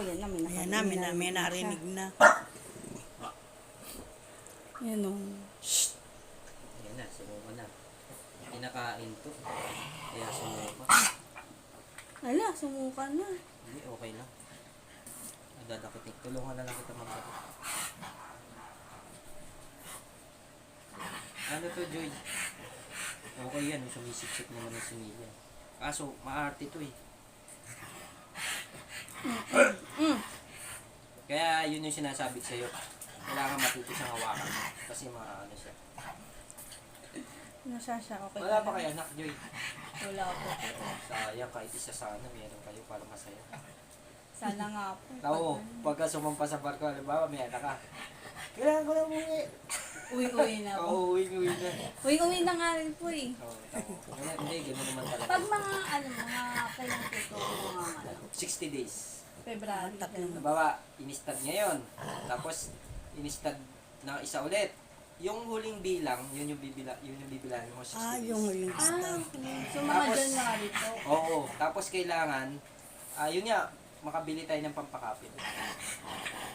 yan na, may Ayan na, may narinig na. Yan o. Ayan na, sumuka na. Kinakain to. Kaya sumuka. Ala, sumuka na. Hindi, okay lang. Dadakitin. Tulungan na lang kita magdakit. Ano to, Joy? Okay yan, sumisiksik naman ng similya. Kaso, maarte to eh. Kaya yun yung sinasabi sa'yo. Kailangan matuto siyang hawakan. Kasi maano siya. Nasa siya, okay. Wala pa kayo anak, Joy? Wala po. Sayang, kahit isa sana meron kayo para masaya. Sana nga po. Oo, pagka sumampa sa barko, halimbawa may anak ka. Kailangan ko lang umuwi. Uwi-uwi na po. Oo, uwi na. Uwi-uwi na nga rin po eh. Oo, tama. Hindi, gano'n naman talaga. Pag mga mga kailan po ito, mga 60 days. February. Halimbawa, inistad ngayon. Tapos, inistad na isa ulit. Yung huling bilang, yun yung bibilangin mo 60 days. Yung huling start. So mga January po. Oo, tapos kailangan, yun nga, makabili tayo ng pampakapit.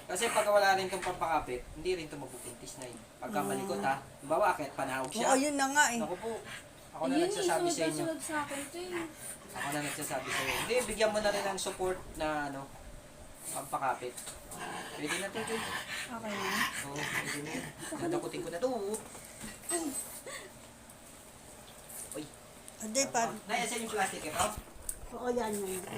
Kasi pag wala rin itong pampakapit, hindi rin ito mapupintis na yun. Pagka malikot ha, bawa akit, panahog siya. Oo, yun na nga eh. Ako po, ako na nagsasabi sa inyo. Sunod sa akin ito eh. Ako na nagsasabi sa inyo. Hindi, bigyan mo na rin ng support na pampakapit. Pwede na ito, Joy. Okay na. Oo, pwede na yun. Nadakutin ko na ito. Uy. Hindi pa. Naya sa yung plastic ito? Oo, yan.